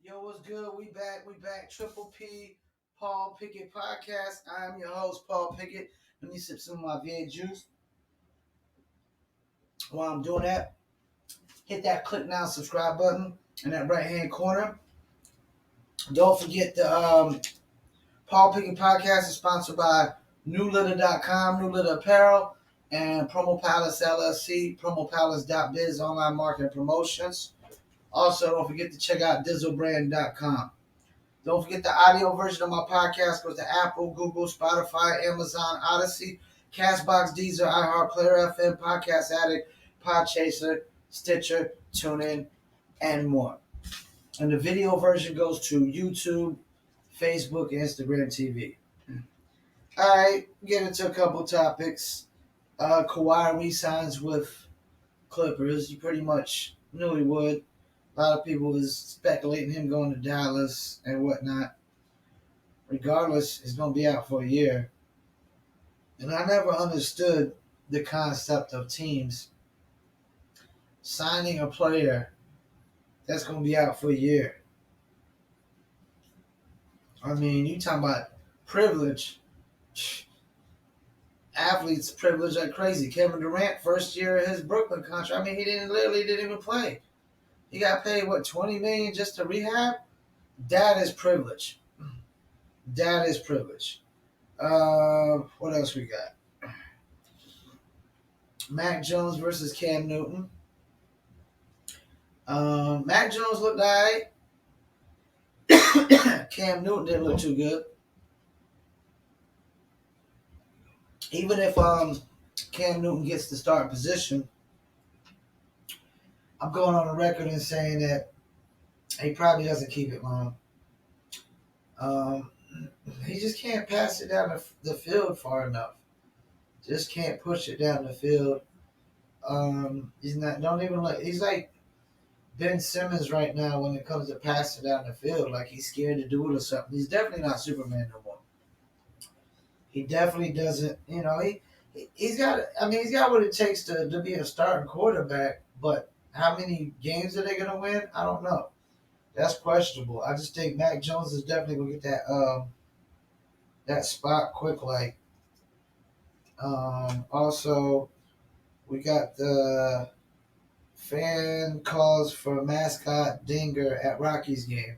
Yo, what's good? We back. Triple P, Paul Pickett podcast. I'm your host, Paul Pickett. Let me sip some of my V8 juice. While I'm doing that, hit that click now, subscribe button in that right hand corner. Don't forget the Paul Pickett podcast is sponsored by NewLitter.com, New Litter Apparel, and Promo Palace LLC, PromoPalace.biz, online marketing promotions. Also, don't forget to check out DizzleBrand.com. Don't forget the audio version of my podcast goes to Apple, Google, Spotify, Amazon, Odyssey, Castbox, Deezer, iHeartPlayer, FM, Podcast Addict, Podchaser, Stitcher, TuneIn, and more. And the video version goes to YouTube, Facebook, and Instagram TV. All right, get into a couple topics. Kawhi resigns with Clippers. You pretty much knew he would. A lot of people was speculating him going to Dallas and whatnot. Regardless, he's going to be out for a year. And I never understood the concept of teams signing a player that's going to be out for a year. I mean, you talking about privilege. Athletes privilege like crazy. Kevin Durant, first year of his Brooklyn contract. I mean, he didn't even play. He got paid, $20 million just to rehab? That is privilege. That is privilege. What else we got? Mac Jones versus Cam Newton. Mac Jones looked alright. Cam Newton didn't look too good. Even if Cam Newton gets the starting position, I'm going on the record and saying that he probably doesn't keep it long. He just can't pass it down the field far enough. Just can't push it down the field. He's not. Don't even like. He's like Ben Simmons right now when it comes to passing down the field. Like he's scared to do it or something. He's definitely not Superman no more. He definitely doesn't. He's got. I mean, he's got what it takes to be a starting quarterback. But how many games are they gonna win? I don't know. That's questionable. I just think Mac Jones is definitely gonna get that spot quick. Like, also we got the fan calls for mascot Dinger at Rockies game.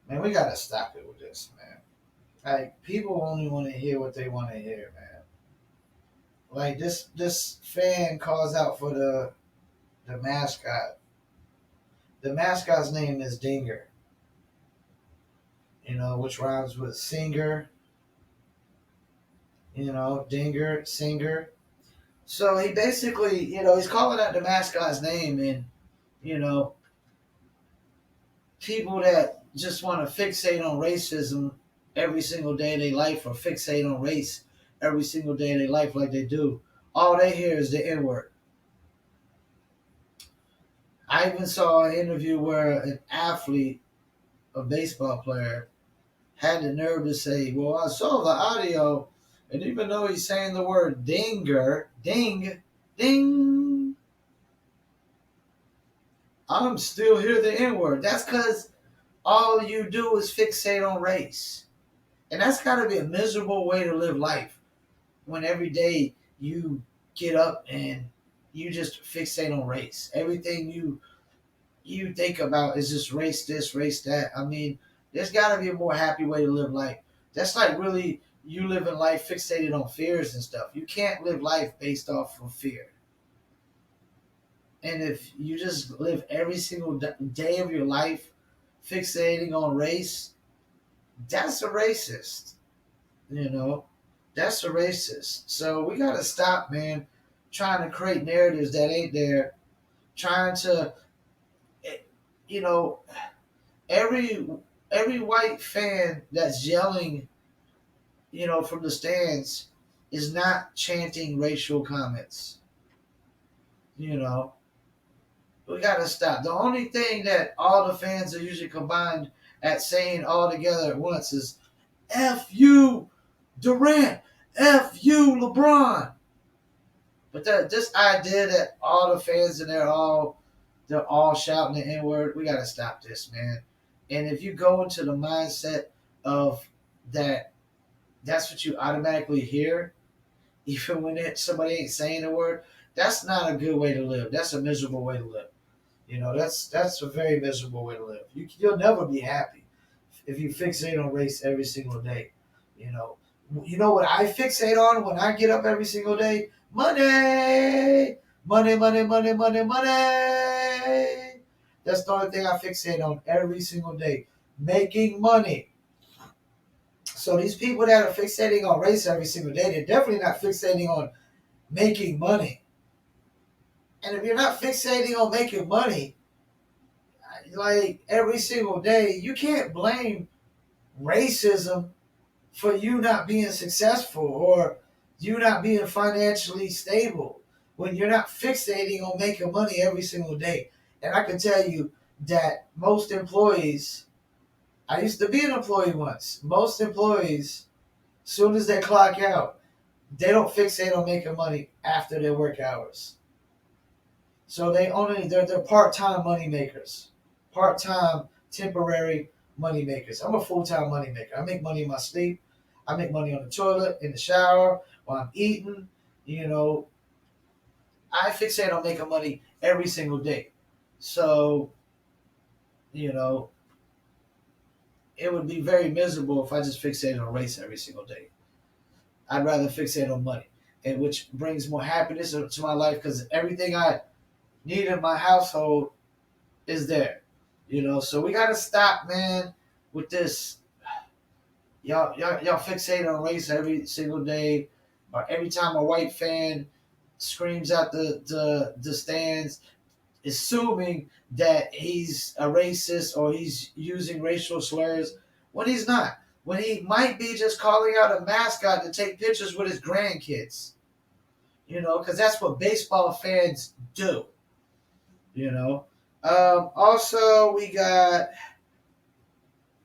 Man, we gotta stop it with this, man. Like, people only want to hear what they want to hear, man. Like this fan calls out for the mascot. The mascot's name is Dinger. Which rhymes with singer. Dinger, singer. So he basically, he's calling out the mascot's name, and people that just want to fixate on racism every single day of their life, or fixate on race every single day of their life like they do, all they hear is the N-word. I even saw an interview where an athlete, a baseball player, had the nerve to say, well, I saw the audio, and even though he's saying the word dinger, ding, ding, I'm still hear the N-word. That's because all you do is fixate on race. And that's got to be a miserable way to live life, when every day you get up and you just fixate on race. Everything you think about is just race this, race that. I mean, there's got to be a more happy way to live life. That's like really you living life fixated on fears and stuff. You can't live life based off of fear. And if you just live every single day of your life fixating on race, that's a racist. That's a racist. So we got to stop, man, trying to create narratives that ain't there. Trying to, every white fan that's yelling, from the stands is not chanting racial comments. We got to stop. The only thing that all the fans are usually combined at saying all together at once is F you, Durant, F you, LeBron. But this idea that all the fans in there all They're all shouting the N word. We gotta stop this, man. And if you go into the mindset of that, that's what you automatically hear, even when somebody ain't saying a word. That's not a good way to live. That's a miserable way to live. That's a very miserable way to live. You'll never be happy if you fixate on race every single day. You know, you know what I fixate on when I get up every single day? Money, money, money, money, money, money. That's the only thing I fixate on every single day. Making money. So these people that are fixating on race every single day, they're definitely not fixating on making money. And if you're not fixating on making money, like every single day, you can't blame racism for you not being successful or you not being financially stable when you're not fixating on making money every single day. And I can tell you that most employees, I used to be an employee once, most employees, soon as they clock out, they don't fixate on making money after their work hours. So they're part-time money makers, part-time temporary money makers. I'm a full-time money maker. I make money in my sleep. I make money on the toilet, in the shower, while I'm eating. You know, I fixate on making money every single day. So, you know, it would be very miserable if I just fixated on race every single day. I'd rather fixate on money, and which brings more happiness to my life because everything I need in my household is there. So we gotta stop, man, with this. Y'all fixate on race every single day, or every time a white fan screams out the stands, assuming that he's a racist or he's using racial slurs when he's not. When he might be just calling out a mascot to take pictures with his grandkids. Because that's what baseball fans do. You know. Also, we got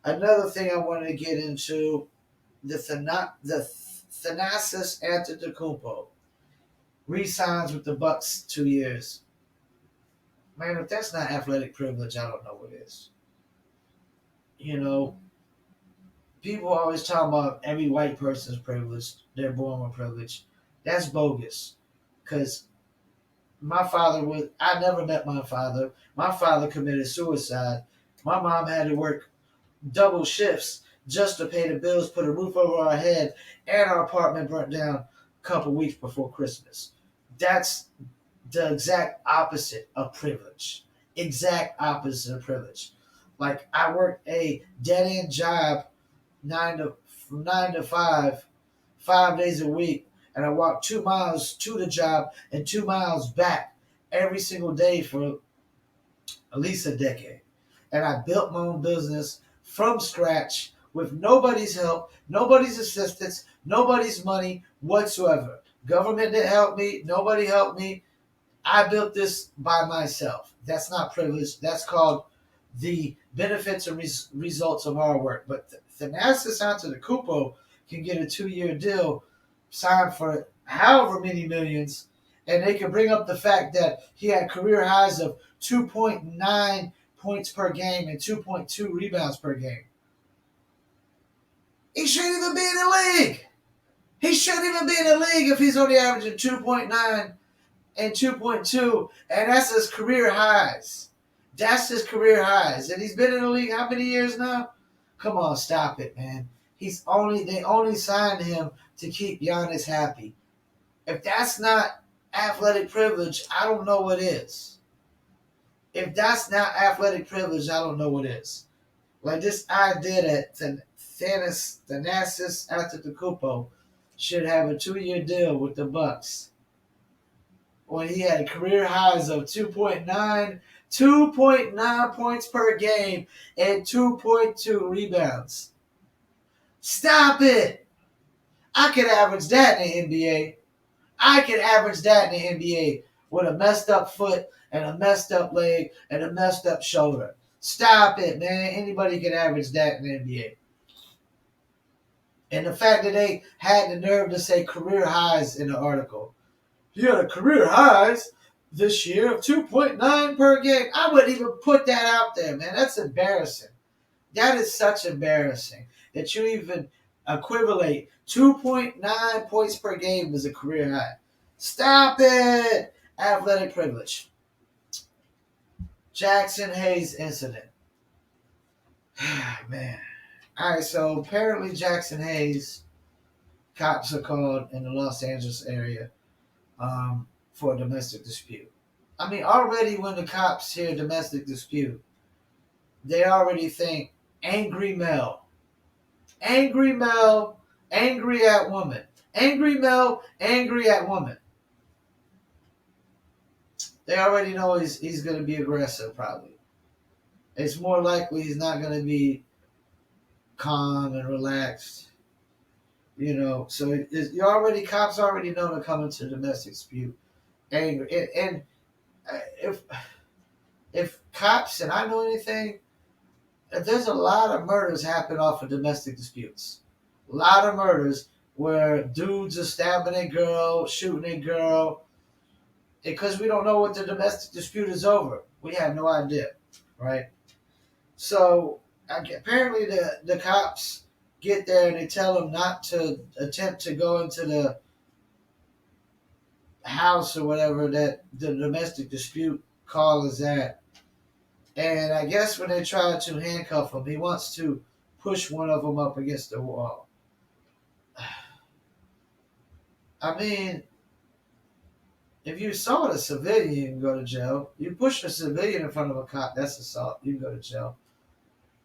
another thing I wanted to get into: the Thanasis Antetokounmpo re-signs with the Bucks 2 years. Man, if that's not athletic privilege, I don't know what is. You know, people always talk about every white person's privileged. They're born with privilege. That's bogus. Because I never met my father. My father committed suicide. My mom had to work double shifts just to pay the bills, put a roof over our head, and our apartment burnt down a couple weeks before Christmas. That's the exact opposite of privilege. Exact opposite of privilege. Like I worked a dead end job from 9 to 5, 5 days a week, and I walked 2 miles to the job and 2 miles back every single day for at least a decade. And I built my own business from scratch with nobody's help, nobody's assistance, nobody's money whatsoever. Government didn't help me. Nobody helped me. I built this by myself. That's not privilege. That's called the benefits and results of our work. But Thanasis Antetokounmpo can get a 2-year deal signed for however many millions, and they can bring up the fact that he had career highs of 2.9 points per game and 2.2 rebounds per game. He shouldn't even be in the league. He shouldn't even be in the league if he's only averaging 2.9 and 2.2, and that's his career highs. That's his career highs. And he's been in the league how many years now? Come on, stop it, man. They only signed him to keep Giannis happy. If that's not athletic privilege, I don't know what is. If that's not athletic privilege, I don't know what is. Like this idea that Thanasis Antetokounmpo should have a 2-year deal with the Bucks when he had career highs of 2.9 points per game and 2.2 rebounds. Stop it! I could average that in the NBA. I could average that in the NBA with a messed up foot and a messed up leg and a messed up shoulder. Stop it, man. Anybody can average that in the NBA. And the fact that they had the nerve to say career highs in the article. He had a career highs. this year of 2.9 per game. I wouldn't even put that out there, man. That's embarrassing. That is such embarrassing that you even equivalate 2.9 points per game as a career high. Stop it! Athletic privilege. Jackson Hayes incident. Man. All right, so apparently Jackson Hayes, cops are called in the Los Angeles area for a domestic dispute. I mean, already when the cops hear domestic dispute, they already think angry male. Angry male, angry at woman. Angry male, angry at woman. They already know he's going to be aggressive, probably. It's more likely he's not going to be calm and relaxed. You know, so cops already know to come into domestic dispute angry. And if cops, and I know anything, there's a lot of murders happen off of domestic disputes. A lot of murders where dudes are stabbing a girl, shooting a girl, because we don't know what the domestic dispute is over. We have no idea, right? So apparently the cops get there and they tell them not to attempt to go into the house or whatever that the domestic dispute call is at. And I guess when they try to handcuff him, he wants to push one of them up against the wall. I mean, if you assault a civilian, you can go to jail. You push a civilian in front of a cop, that's assault. You can go to jail.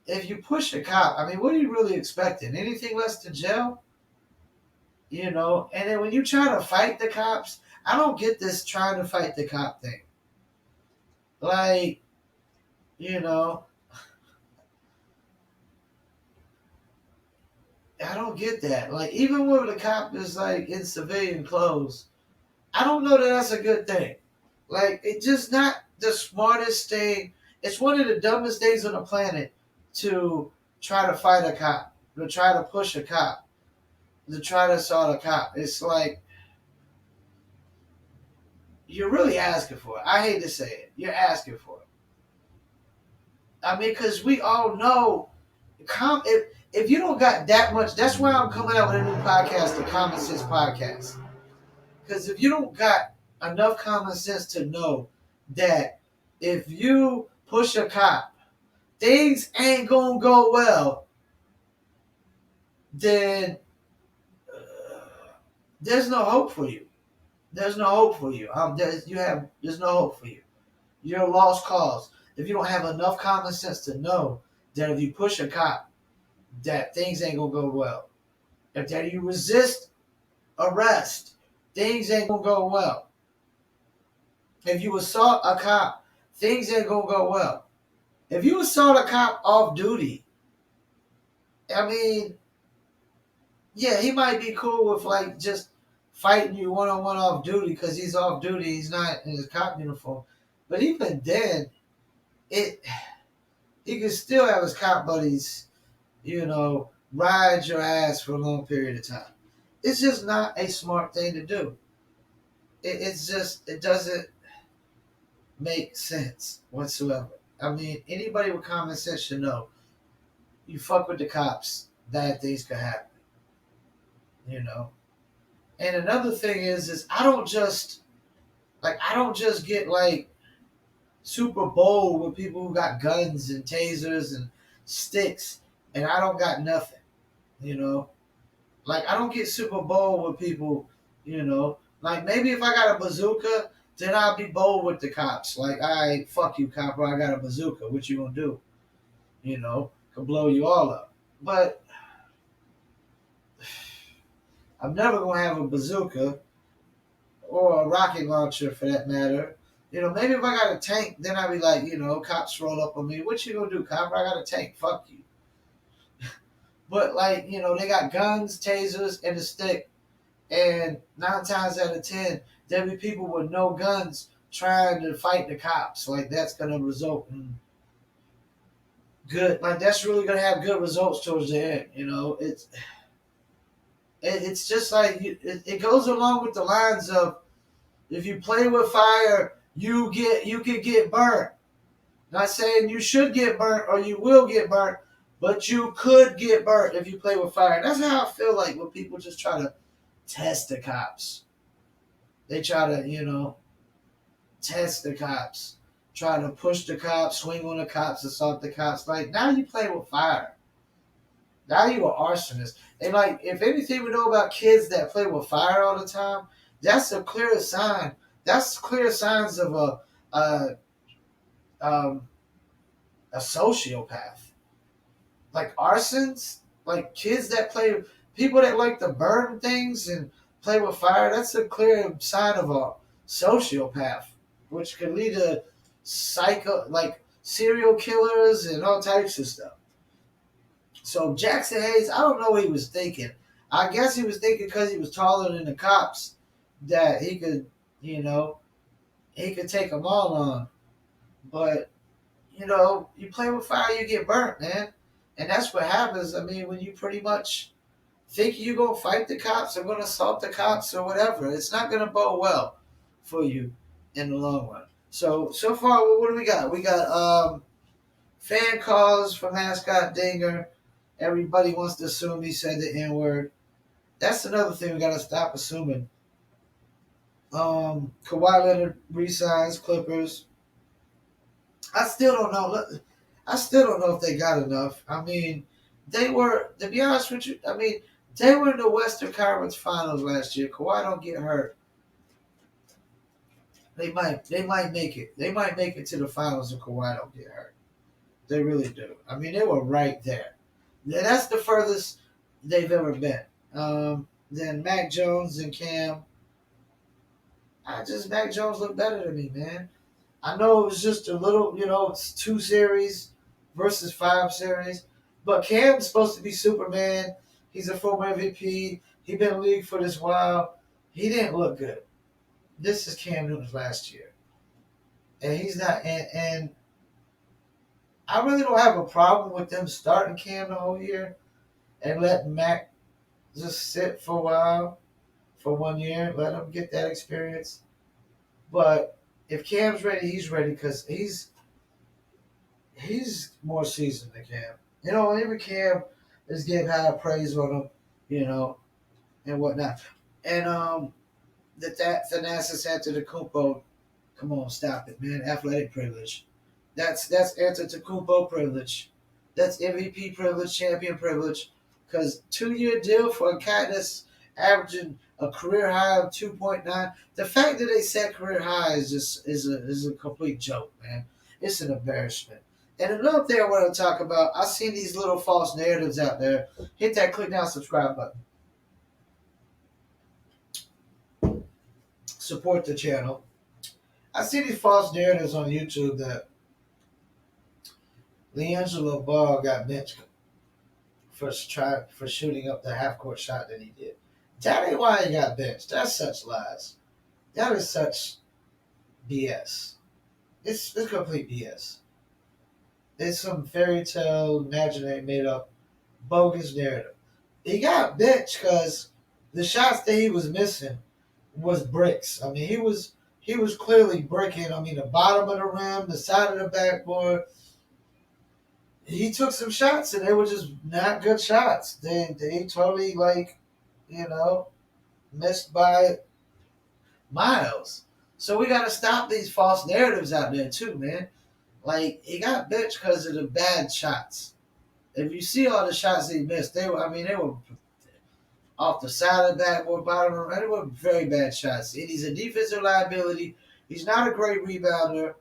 If you push a cop, I mean, what are you really expecting? Anything less than jail? You know? And then when you try to fight the cops, I don't get this trying to fight the cop thing. Like, you know, I don't get that. Like, even when the cop is, like, in civilian clothes, I don't know that that's a good thing. Like, it's just not the smartest thing. It's one of the dumbest things on the planet to try to fight a cop, to try to push a cop, to try to assault a cop. It's like, you're really asking for it. I hate to say it. You're asking for it. I mean, because we all know, if you don't got that much, that's why I'm coming out with a new podcast, the Common Sense Podcast. Because if you don't got enough common sense to know that if you push a cop, things ain't gonna go well, then there's no hope for you. There's no hope for you. There's no hope for you. You're a lost cause. If you don't have enough common sense to know that if you push a cop, that things ain't gonna go well. If that you resist arrest, things ain't gonna go well. If you assault a cop, things ain't gonna go well. If you assault a cop off duty, I mean, yeah, he might be cool with like just fighting you one on one off duty because he's off duty. He's not in his cop uniform. But even then, he can still have his cop buddies, you know, ride your ass for a long period of time. It's just not a smart thing to do. It doesn't make sense whatsoever. I mean, anybody with common sense should know. You fuck with the cops, bad things could happen. You know. And another thing is I don't just get like super bold with people who got guns and tasers and sticks, and I don't got nothing. You know. Like I don't get super bold with people. You know. Like maybe if I got a bazooka, then I'll be bold with the cops. Like, all right, fuck you, cop, I got a bazooka. What you gonna do? You know, could blow you all up. But I'm never gonna have a bazooka or a rocket launcher for that matter. You know, maybe if I got a tank, then I'd be like, you know, cops roll up on me. What you gonna do, cop? I got a tank. Fuck you. But like, you know, they got guns, tasers, and a stick. And 9 times out of 10, there'll be people with no guns trying to fight the cops. Like that's gonna result in good. Like that's really gonna have good results towards the end. You know, it's just like it goes along with the lines of if you play with fire, you could get burnt. Not saying you should get burnt or you will get burnt, but you could get burnt if you play with fire. That's how I feel like when people just try to test the cops. They try to, test the cops, try to push the cops, swing on the cops, assault the cops. Like, now you play with fire. Now you are arsonist. And like, if anything we know about kids that play with fire all the time, that's a clear sign. That's clear signs of a um, a sociopath. Like arsons, like kids that play, people that like to burn things and play with fire. That's a clear sign of a sociopath, which could lead to like serial killers and all types of stuff. So Jackson Hayes, I don't know what he was thinking. I guess he was thinking because he was taller than the cops that he could, you know, he could take them all on. But you play with fire, you get burnt, man. And that's what happens. I mean, when you pretty much think you're going to fight the cops or going to assault the cops or whatever, it's not going to bode well for you in the long run. So far, what do we got? We got fan calls from Mascot Dinger. Everybody wants to assume he said the N word. That's another thing we got to stop assuming. Kawhi Leonard resigns Clippers. I still don't know. I still don't know if they got enough. I mean, they were, to be honest with you, I mean, they were in the Western Conference Finals last year. Kawhi don't get hurt. They might make it. They might make it to the finals if Kawhi don't get hurt. They really do. I mean, they were right there. That's the furthest they've ever been. Then Mac Jones and Cam. Mac Jones looked better to me, man. I know it was just a little, it's 2 series versus 5 series. But Cam's supposed to be Superman. He's a former MVP. He's been in the league for this while. He didn't look good. This is Cam Newton's last year. And he's not, and I really don't have a problem with them starting Cam the whole year and letting Mac just sit for a while, for 1 year, let him get that experience. But if Cam's ready, he's ready because he's more seasoned than Cam. Every Cam is getting high praise on him, and whatnot. And that Thanasis Antetokounmpo, come on, stop it, man. Athletic privilege. That's Antetokounmpo privilege. That's MVP privilege, champion privilege. Because 2-year deal for a cat that's averaging a career high of 2.9. The fact that they set career high is a complete joke, man. It's an embarrassment. And another thing I want to talk about, I seen these little false narratives out there. Hit that click now, subscribe button. Support the channel. I see these false narratives on YouTube that LiAngelo Ball got benched for shooting up the half court shot that he did. That ain't why he got benched. That's such lies. That is such BS. It's complete BS. It's some fairy tale, imaginary, made up, bogus narrative. He got benched because the shots that he was missing was bricks. I mean, he was clearly bricking. I mean, the bottom of the rim, the side of the backboard. He took some shots and they were just not good shots. They totally missed by miles. So we gotta stop these false narratives out there too, man. Like, he got benched because of the bad shots. If you see all the shots he missed, they were off the side of the backboard, bottom of the rim. They were very bad shots. And he's a defensive liability. He's not a great rebounder.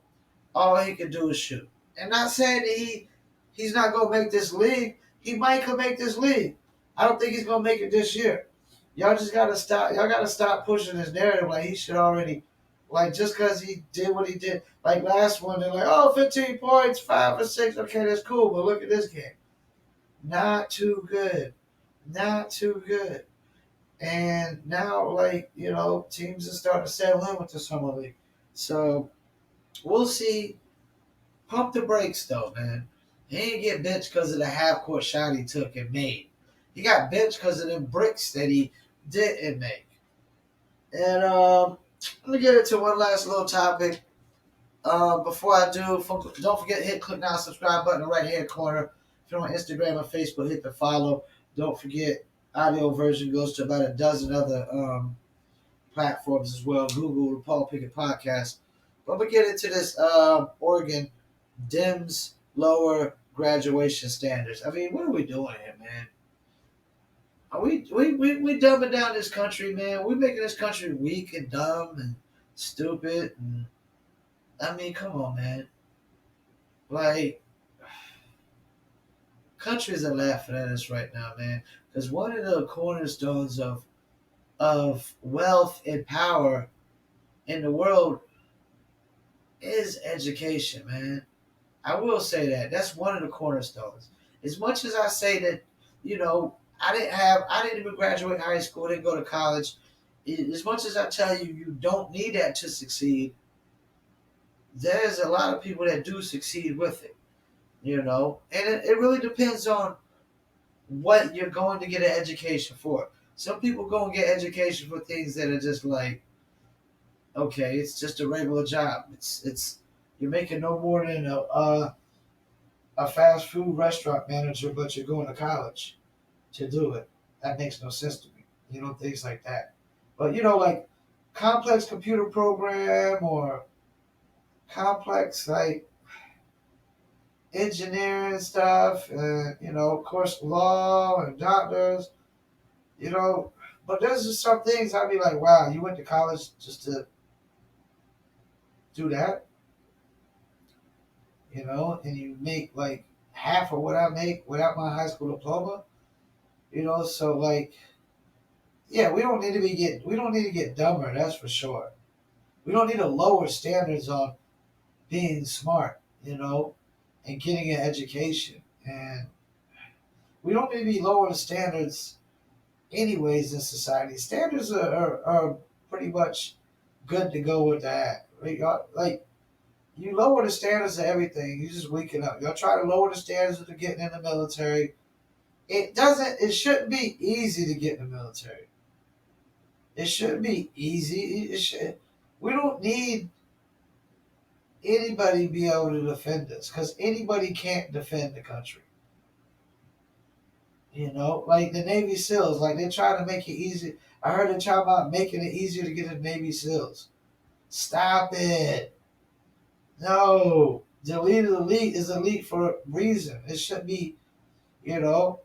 All he can do is shoot. And not saying that he's not gonna make this league. He might come make this league. I don't think he's gonna make it this year. Y'all just gotta stop. Y'all gotta stop pushing this narrative like he should already, like just because he did what he did. Like last one, they're like, oh, 15 points, 5 or 6. Okay, that's cool. But look at this game. Not too good. Not too good. And now, teams are starting to settle in with the summer league. So we'll see. Pump the brakes, though, man. He ain't get benched because of the half-court shot he took and made. He got benched because of them bricks that he didn't make. And let me get into one last little topic. Before I do, don't forget to click now, subscribe button in the right hand corner. If you're on Instagram or Facebook, hit the follow. Don't forget, audio version goes to about a dozen other platforms as well. Google, the Paul Pickett Podcast. But we get into this Oregon DIMS lower graduation standards. I mean, what are we doing here, man? Are we dumbing down this country, man? We making this country weak and dumb and stupid. And I mean, come on, man. Like, countries are laughing at us right now, man. Because one of the cornerstones of wealth and power in the world is education, man. I will say that. That's one of the cornerstones. As much as I say that, you know, I didn't even graduate high school, didn't go to college. As much as I tell you, you don't need that to succeed, there's a lot of people that do succeed with it, you know? And it really depends on what you're going to get an education for. Some people go and get education for things that are just like, okay, it's just a regular job. It's you're making no more than a fast food restaurant manager, but you're going to college to do it. That makes no sense to me. You know, things like that. But you know, like complex computer program or complex like engineering stuff, and you know, of course, law and doctors. You know, but there's just some things I'd be like, wow, you went to college just to do that, you know, and you make like half of what I make without my high school diploma, you know. So like, yeah, we don't need to get dumber. That's for sure. We don't need to lower standards on being smart, you know, and getting an education, and we don't need to be lowering standards anyways in society. Standards are pretty much good to go with that. Like you lower the standards of everything, you just weaken up. Y'all try to lower the standards of getting in the military. It shouldn't be easy to get in the military. It shouldn't be easy. We don't need anybody be able to defend us because anybody can't defend the country. You know, like the Navy SEALs, like they try to make it easy. I heard they try about making it easier to get in Navy SEALs. Stop it. No. The elite is elite for a reason. It shouldn't be, you know,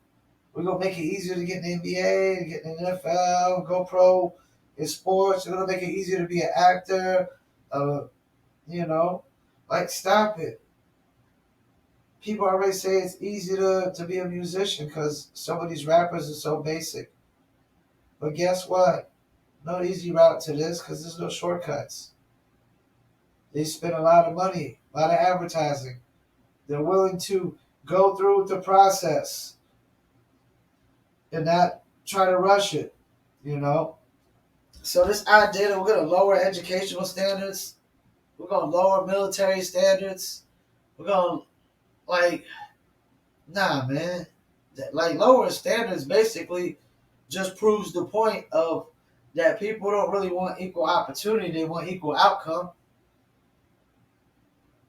we're going to make it easier to get in the NBA, to get in the NFL, go pro in sports. We're going to make it easier to be an actor, uh, you know. Like, stop it. People already say it's easy to be a musician because some of these rappers are so basic. But guess what? No easy route to this because there's no shortcuts. They spend a lot of money, a lot of advertising. They're willing to go through with the process and not try to rush it, you know? So this idea that we're going to lower educational standards, we're going to lower military standards, we're going to, like, nah, man. Like, lower standards basically just proves the point of that people don't really want equal opportunity. They want equal outcome.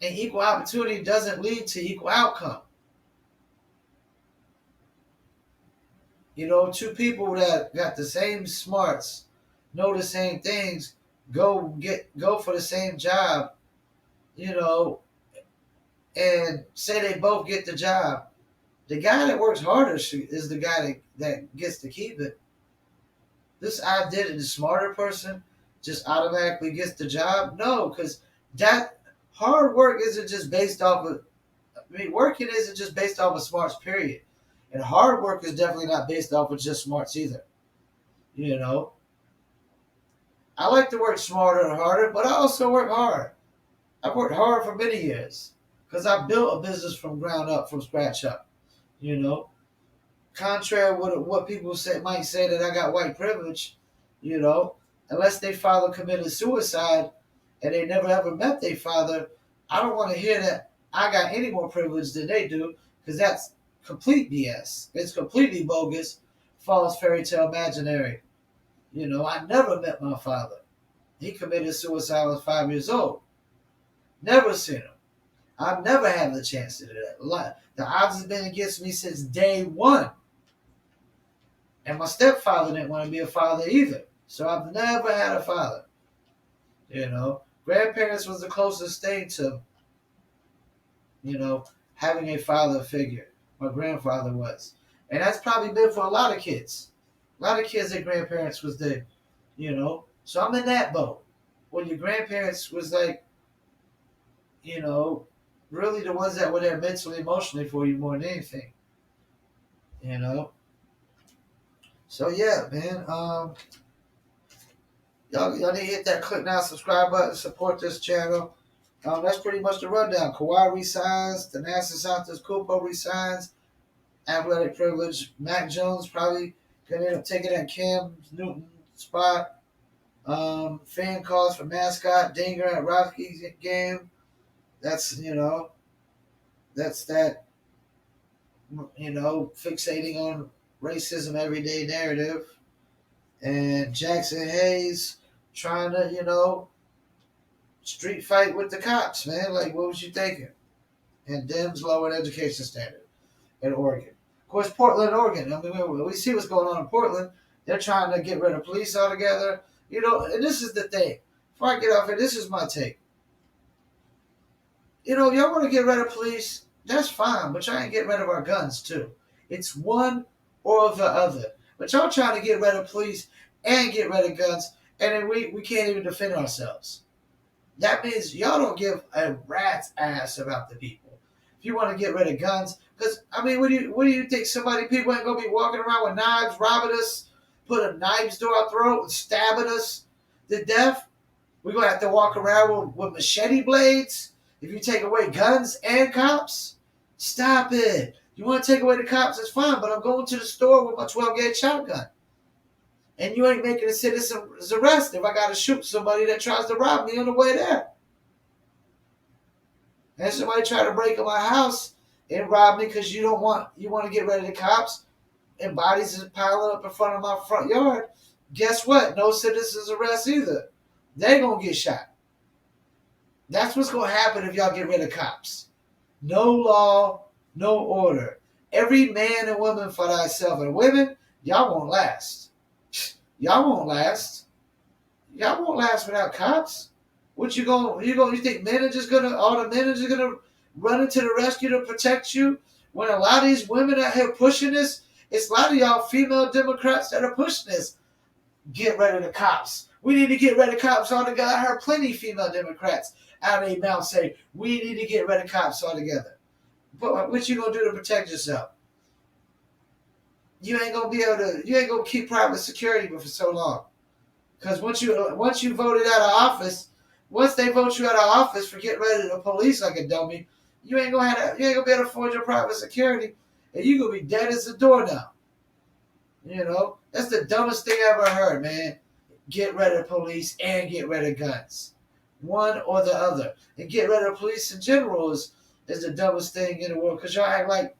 And equal opportunity doesn't lead to equal outcome. You know, two people that got the same smarts, know the same things, go for the same job, you know, and say they both get the job. The guy that works harder is the guy that gets to keep it. This idea that the smarter person just automatically gets the job, no, because that hard work isn't just based off of. I mean, working isn't just based off of smarts, period. And hard work is definitely not based off of just smarts either. You know, I like to work smarter and harder, but I also work hard. I've worked hard for many years because I built a business from ground up, from scratch up. You know, contrary to what people might say that I got white privilege, you know, unless their father committed suicide and they never ever met their father, I don't want to hear that I got any more privilege than they do because that's complete BS. It's completely bogus, false fairy tale imaginary. You know, I never met my father. He committed suicide when I was 5 years old. Never seen them. I've never had the chance to do that. The odds have been against me since day one. And my stepfather didn't want to be a father either. So I've never had a father. You know, grandparents was the closest thing to, you know, having a father figure. My grandfather was. And that's probably been for a lot of kids. A lot of kids, their grandparents was there, you know. So I'm in that boat. When your grandparents was like, you know, really the ones that were there mentally, emotionally for you more than anything. You know. So yeah, man. Y'all need to hit that click now, subscribe button, support this channel. That's pretty much the rundown. Kawhi resigns. Thanasis Santos Kupo resigns. Athletic privilege. Mac Jones probably gonna end up taking that Cam Newton spot. Fan calls for mascot Dinger at Rockies game. That's that's that fixating on racism everyday narrative. And Jackson Hayes trying to street fight with the cops, man. Like, what was you thinking? And Dems lowered education standard in Oregon. Of course, Portland, Oregon. I mean, we see what's going on in Portland. They're trying to get rid of police altogether. And this is the thing. Before I get off here, this is my take. Y'all want to get rid of police, that's fine, but y'all ain't get rid of our guns, too. It's one or the other. But y'all trying to get rid of police and get rid of guns, and then we can't even defend ourselves. That means y'all don't give a rat's ass about the people. If you want to get rid of guns, because, I mean, what do you think? People ain't going to be walking around with knives, robbing us, putting knives through our throat and stabbing us to death? We're going to have to walk around with machete blades? If you take away guns and cops? Stop it. You want to take away the cops, that's fine, but I'm going to the store with my 12-gauge shotgun. And you ain't making a citizen's arrest if I got to shoot somebody that tries to rob me on the way there. And somebody try to break in my house and rob me because you want to get rid of the cops, and bodies is piling up in front of my front yard. Guess what? No citizen's arrest either. They gonna get shot. That's what's gonna happen if y'all get rid of cops. No law, no order. Every man and woman for thyself. And women, y'all won't last. Y'all won't last. Y'all won't last without cops. What you think all the men are just gonna run into the rescue to protect you? When a lot of these women out here pushing this, it's a lot of y'all female Democrats that are pushing this. Get rid of the cops. We need to get rid of cops altogether. I heard plenty of female Democrats out of their mouth say, we need to get rid of cops altogether. But what you gonna do to protect yourself? You ain't gonna keep private security for so long. Because once you voted out of office, once they vote you out of office for getting rid of the police like a dummy, you ain't gonna be able to afford your private security, and you gonna be dead as a doornail. That's the dumbest thing I ever heard, man. Get rid of police and get rid of guns. One or the other. And get rid of police in general is the dumbest thing in the world, because y'all act like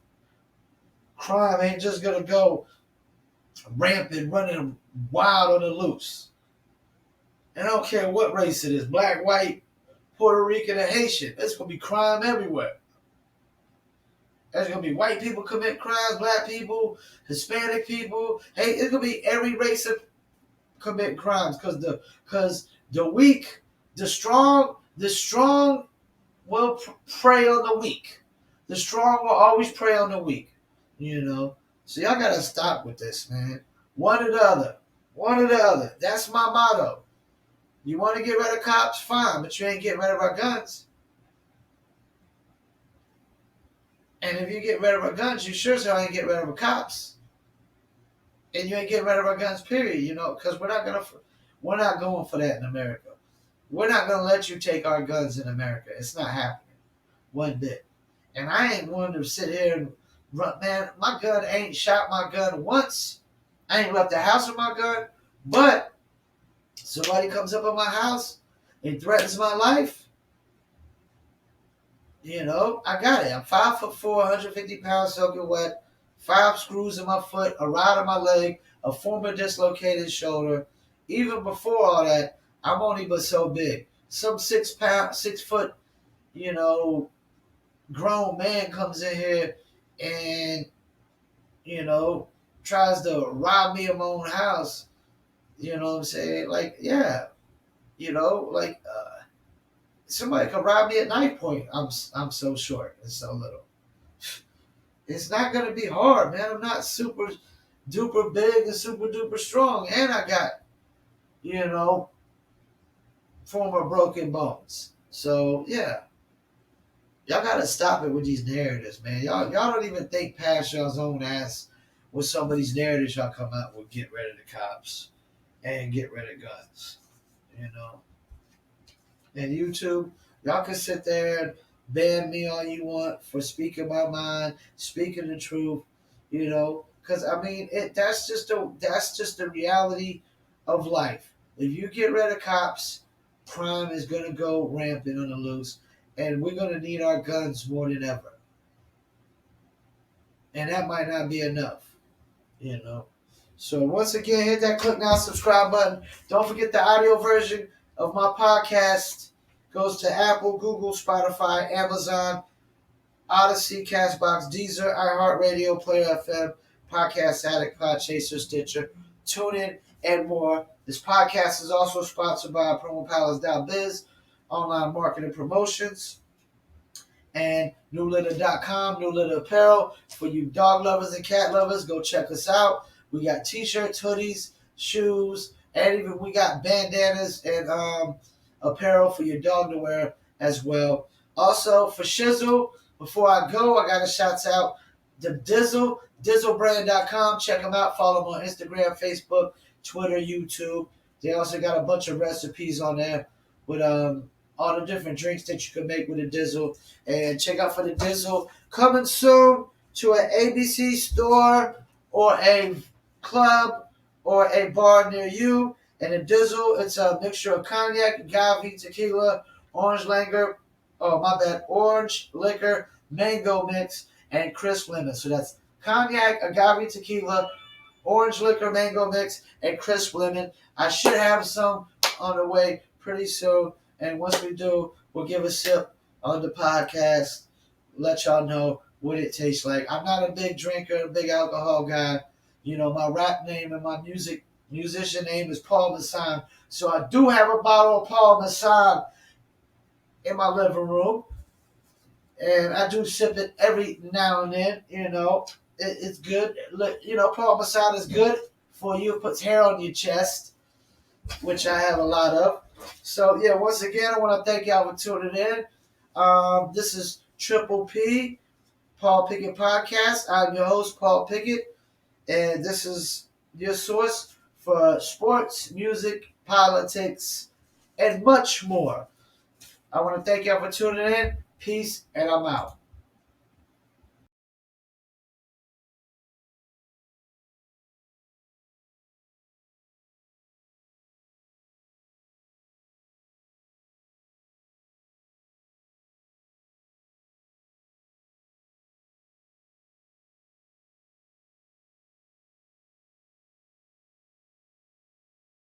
crime ain't just gonna go rampant, running wild on the loose. And I don't care what race it is, black, white, Puerto Rican, and Haitian. There's going to be crime everywhere. There's going to be white people commit crimes, black people, Hispanic people. Hey, it's going to be every race of commit crimes, because the weak, the strong will prey on the weak. The strong will always prey on the weak. So y'all got to stop with this, man. One or the other. One or the other. That's my motto. You want to get rid of cops? Fine, but you ain't getting rid of our guns. And if you get rid of our guns, you sure as hell ain't getting rid of our cops. And you ain't getting rid of our guns, period. Because we're not going for that in America. We're not gonna let you take our guns in America. It's not happening, one bit. And I ain't one to sit here and run. Man, my gun ain't shot my gun once. I ain't left the house with my gun, but somebody comes up on my house and threatens my life, I got it. I'm 5'4", 150 pounds, soaking wet, 5 screws in my foot, a rod in my leg, a former dislocated shoulder. Even before all that, I'm only but so big. Some 6 foot, you know, grown man comes in here and, you know, tries to rob me of my own house, you know what I'm saying? Like, yeah, you know, like somebody could rob me at knife point. I'm so short and so little. It's not gonna be hard, man. I'm not super duper big and super duper strong, and I got, you know, former broken bones. So yeah, y'all gotta stop it with these narratives, man. Y'all don't even think past y'all's own ass with some of these narratives y'all come out with. Get rid of the cops and get rid of guns, you know. And YouTube, y'all can sit there and ban me all you want for speaking my mind, speaking the truth, you know. Because I mean, that's just the reality of life. If you get rid of cops, crime is gonna go rampant on the loose, and we're gonna need our guns more than ever. And that might not be enough, you know. So once again, hit that click now subscribe button. Don't forget the audio version of my podcast goes to Apple, Google, Spotify, Amazon, Odyssey, Castbox, Deezer, iHeartRadio, Player FM, Podcast Addict, Podchaser, Stitcher, TuneIn, and more. This podcast is also sponsored by PromoPalace.biz, online marketing promotions, and newlitter.com, New Litter Apparel. For you dog lovers and cat lovers, go check us out. We got t-shirts, hoodies, shoes, and even we got bandanas and apparel for your dog to wear as well. Also, for Shizzle, before I go, I got to shout out the Dizzle, DizzleBrand.com. Check them out. Follow them on Instagram, Facebook, Twitter, YouTube. They also got a bunch of recipes on there with all the different drinks that you can make with a Dizzle. And check out for the Dizzle. Coming soon to an ABC store or a club or a bar near you. And the Dizzle, it's a mixture of cognac, agave, tequila, orange liquor, mango mix, and crisp lemon. So that's cognac, agave, tequila, orange liquor, mango mix, and crisp lemon. I should have some on the way pretty soon. And once we do, we'll give a sip on the podcast, let y'all know what it tastes like. I'm not a big drinker, a big alcohol guy. You know, my rap name and my musician name is Paul Masson. So I do have a bottle of Paul Masson in my living room. And I do sip it every now and then, you know. It's good. You know, Paul Masson is good for you. It puts hair on your chest, which I have a lot of. So, yeah, once again, I want to thank y'all for tuning in. This is Triple P, Paul Pickett Podcast. I'm your host, Paul Pickett, and this is your source for sports, music, politics, and much more. I want to thank y'all for tuning in. Peace, and I'm out.